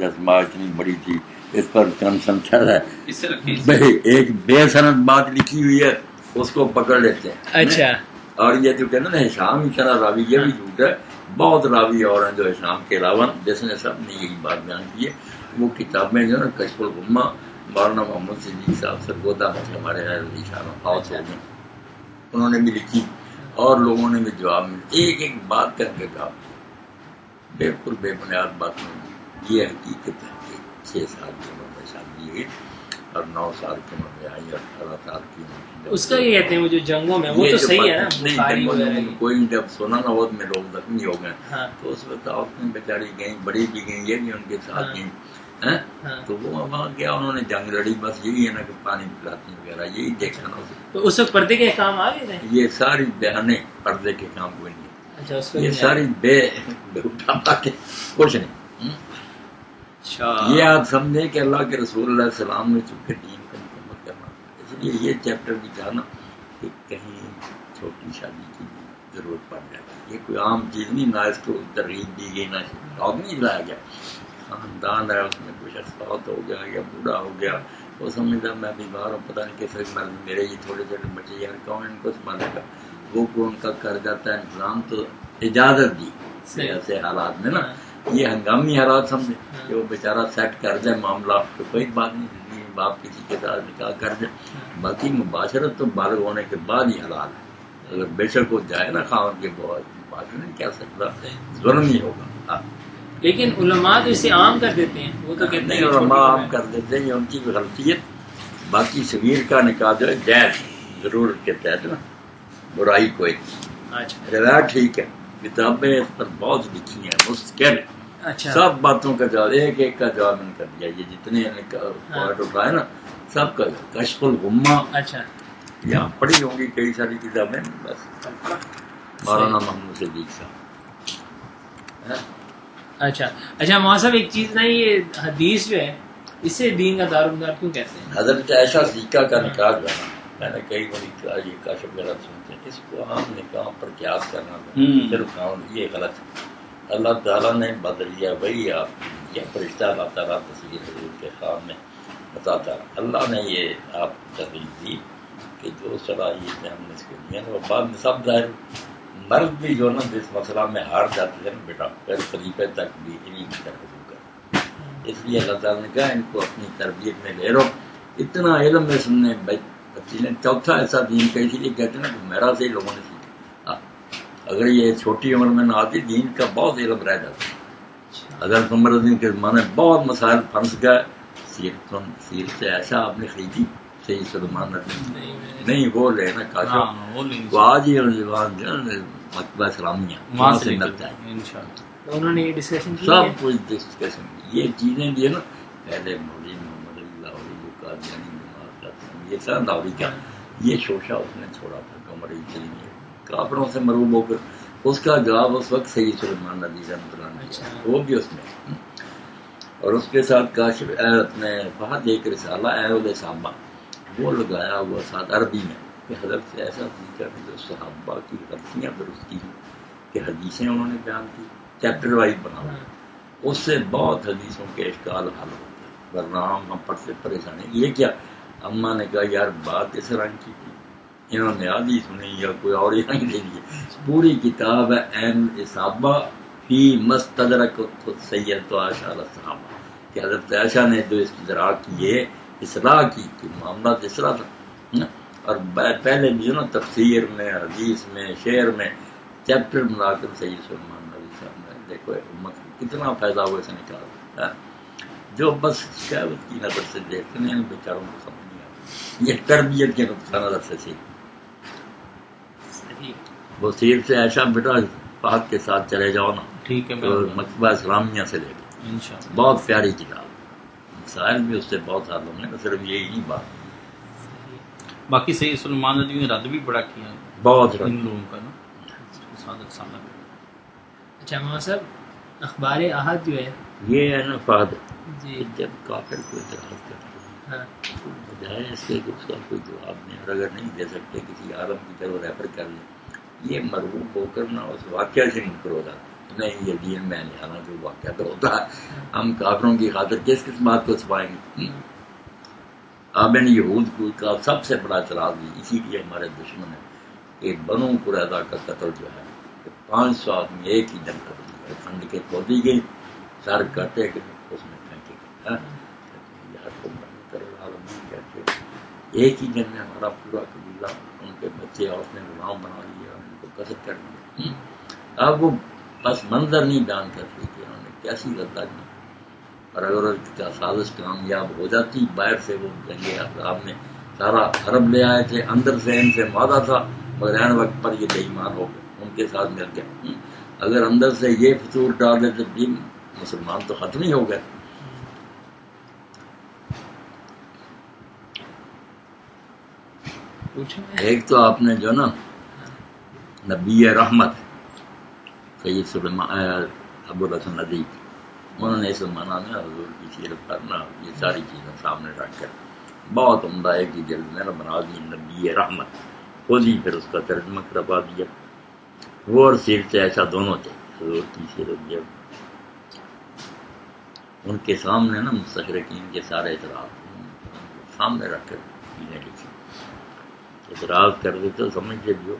رسما اتنی بڑی تھی، اس پر کنسنٹر ہے، ایک بے سند بات لکھی ہوئی ہے اس کو پکڑ لیتے ہیں۔ اچھا، اور یہ جو کہنا نا ہشام ہی طرح راوی، یہ بھی جھوٹ ہے۔ بہت راوی اور ہیں جو ہشام کے علاوہ، جس نے سب نے یہی بات بیان کی ہے۔ وہ کتابیں جو نا کشف الغمہ مولانا محمد صدیق صاحب سرگودا میں ہمارے فوت ہو گئے، انہوں نے بھی لکھی اور لوگوں نے بھی جواب میں ایک ایک بات کر کے کہا، بالکل بے بنیاد بات نہیں۔ یہ حقیقت ہے کہ 6 سال کی عمر میں شادی ہوئی اور 9 سال کی عمر میں آئی اور 18 سال کی عمر میں اس کا یہ کہتے ہیں وہ جو جنگوں میں، وہ تو صحیح ہے نا، بخاری وغیرہ کوئی جب سنا نا وقت میں لوگ زخمی ہو گئے تو اس وقت عورتیں بیچاری گئیں، بڑی بھی گئیں، یہ بھی ان کے ساتھ گئیں، تو وہ وہاں گیا، انہوں نے جنگ لڑی، بس یہی ہے نا کہ پانی پلاتی وغیرہ، یہی دیکھا نا اسے۔ تو اس وقت پردے کے کام آ گئے تھے؟ یہ ساری بہانے پردے کے کام کوئی نہیں، یہ ساری بے اٹھا کے کچھ نہیں۔ یہ آپ سمجھیں کہ اللہ کے رسول اللہ علیہ السلام نے چونکہ دین کو مکمل کرنا، اس لیے یہ چیپٹر بھی تھا نا کہ کہیں چھوٹی شادی کی ضرورت پڑ جائے گی۔ یہ کوئی عام چیز نہیں، نہ اس کو ترغیب دی گئی، نہ شوق نہیں لایا گیا۔ خاندان ہے، اس میں کچھ فوت ہو گیا یا بوڑھا ہو گیا، وہ سمجھتا میں بیمار ہوں، پتہ نہیں کیسے میرے یہ چھوٹے چھوٹے بچے یار کون ان کو سنبھالے گا، وہ ان کا کر جاتا ہے انتظام، تو اجازت دی ایسے حالات میں نا، یہ ہنگامی حالات سمجھے کہ وہ بیچارہ سیٹ کر جائے معاملہ تو کوئی بات نہیں، زندگی میں باپ کسی کے ساتھ نکاح کر جائے، باقی مباشرت تو بالغ ہونے کے بعد ہی حلال ہے۔ اگر بے شک وہ جائے نا خاوند کے بعد مباشرت نہیں کہہ سکتا، ظلم ہی ہوگا۔ لیکن علماء تو اسے عام کر دیتے ہیں، وہ تو کہتے ہیں علماء عام کر دیتے ہیں، ان کی غلطی ہے۔ باقی صغیر کا نکاح جو ہے جائز ضرورت کے تحت نا، برائی کوئی روایت ٹھیک ہے، کتابیں اس پر بہت لکھی ہیں مستقل، سب باتوں کا جواب ایک ایک کا جواب میں کر دیا۔ یہ جتنے پوائنٹ اٹھائے نا سب کا کشف الغمہ یہاں پڑھی ہوں گی کئی ساری کتابیں، بس مولانا محمد صدیق صاحب۔ اچھا مولانا صاحب ایک چیز نا، یہ حدیث جو ہے اسے دین کا دارالمدار کیوں کہتے ہیں؟ حضرت عائشہ صدیقہ کا نکاح جو ہے نا، میں نے کئی بڑی یہ کاشف وغیرہ سنتے ہیں، اس کو عام نکاح پر قیاس کرنا صرف یہ غلط ہے۔ اللہ تعالیٰ نے بدلیا وہی آپ یہ فرشتہ اللہ تعالیٰ تصویر حضور کے خواب میں بتاتا، اللہ نے یہ آپ تحریر دی کہ جو صلاحیتیں ہم نے اس کو دی ہیں وہ بعد میں سب ظاہر۔ مرد بھی جو نا جس مسئلہ میں ہار جاتے تھے نا بیٹا، پھر خلیفے تک بھی انہیں کی طرف رجوع کر، اس لیے اللہ تعالیٰ نے کہا ان کو اپنی تربیت میں لے رہو۔ اتنا علم میں سننے بچی نے چوتھا ایسا دین کا، اسی لیے کہتے ہیں نا کہ میرا سے ہی لوگوں نے سیکھا۔ اگر یہ چھوٹی عمر میں نہ آتی دین کا بہت علم رہ جاتا۔ حضرت عمر رضی کے زمانے میں بہت مسائل پھنس گئے، سیرت سے ایسا آپ نے خریدی صحیح سلمان نہیں، وہ لے نا کاشف، وہ آج ہی مکتبہ اسلامیہ وہاں سے ملتا ہے، انہوں نے یہ ڈسکشن کی، سب کچھ ڈسکشن کی۔ یہ چیزیں جو ہے نا پہلے مولوی محمد اللہ علیہ قادیانی نماز کرتے، یہ سب لاہوری کا یہ شوشہ اس نے چھوڑا تھا عمر چلی کافروں سے مروب ہو کر، اس کا جواب اس وقت صحیح سلمان ندی رحمۃ اللہ نے وہ بھی اس میں، اور اس کے ساتھ کاشف اپنے فہد ایک رسالہ اہل صحابہ وہ لگایا ہوا ساتھ عربی میں کہ حضرت سے ایسا سیکھا کہ جو صحابہ کی غلطیاں درست کی کہ حدیثیں انہوں نے بیان کی، چیپٹر وائز بنا، اس سے بہت حدیثوں کے اشکال حل ہوتے ہیں، ورنہ ہم پڑھتے پریشانی۔ یہ کیا اماں نے کہا یار بات اس رنگ کی تھی، انہوں نے آدھی سنی یا کوئی اور ہی نہیں دے دی۔ پوری کتاب ہے این اصابہ فی مستدرک سید عائشہ الصحابہ کہ حضرت عائشہ نے جو استدراک کیے اصلاح کی کہ معاملات اس طرح تھا، اور پہلے بھی نا تفسیر میں حدیث میں شعر میں چیپٹر بنا کر سید سلمان نبی صاحب نے دیکھو امت کو کتنا فائدہ ہوا سے نکالا، جو بس شہوت کی نظر سے دیکھتے ہیں بیچاروں کو سمجھ نہیں آتا، یہ تربیت کے نقطہ نظر سے سیکھ۔ وہ سیر سے عائشہ بیٹا فہد کے ساتھ چلے جاؤ نا، ٹھیک ہے، مکتبہ اسلامیہ سے لے کے بہت پیاری کتاب، مسائل بھی اس سے بہت حل ہوں گے، صرف یہی نہیں بات۔ باقی صحیح سلمان ندوی نے رد بھی بڑا کیا بہت ان لوگوں کا نا۔ اچھا مولانا صاحب اخبار احد جو ہے یہ ہے نا فہد جی، جب کافر کو اعتراض کرتے ہیں تو بجائے اس کے کہ اس کا کوئی جواب نہیں، اور اگر نہیں دے سکتے کسی عالم کی طرف ریفر کر لیں، یہ مرغوب ہو کر نہ اس واقعہ سے منکر ہو جاتا نہیں یہ دین میں نہیں آنا، جو واقعہ تو ہوتا ہے، ہم کافروں کی خاطر کس کس بات کو چھپائیں گے؟ آبن یہود کا سب سے بڑا اعتراض بھی اسی لیے ہمارے دشمن ہے کہ بنو قریظہ کا قتل جو ہے 500 آدمی ایک ہی دن کر دیا، ٹھنڈ کے کھودی گئی، سر کٹے گئے، اس میں پھینکے گئے، یار کو ایک ہی دن میں ہمارا پورا قبیلہ، ان کے بچے اور اس نے غلام بنا لیا، ان کو قتل کر دیا۔ اب وہ بس منظر نہیں بیان کر رہی کہ انہوں نے کیسی غداری، اور اگر اس کا سازش کامیاب ہو جاتی، باہر سے وہ جنگے احزاب میں سارا عرب لے آئے تھے، اندر سے ان سے وعدہ تھا، مگر عین وقت پر یہ بے ایمان ہو گئے، ان کے ساتھ مل گئے۔ اگر اندر سے یہ فطور ڈال دیتے بھی مسلمان تو ختم ہی ہو گئے۔ ایک تو آپ نے جو نا نبی رحمت سید سلیمان ابو الحسن ندوی، انہوں نے اس زمانہ میں حضور کی سیرت پر نا یہ ساری چیزیں سامنے رکھ کر بہت عمدہ ایک ہی جلد میں بنا دی نبی رحمت، خود ہی پھر اس کا ترجمہ کروا دیا۔ وہ اور سیرت ایسا دونوں تھے، حضور کی سیرت جب ان کے سامنے نا مستشرقین کے سارے اعتراض سامنے رکھ کر چیزیں لکھی، اعتراض کر دے تو سمجھ لیجیے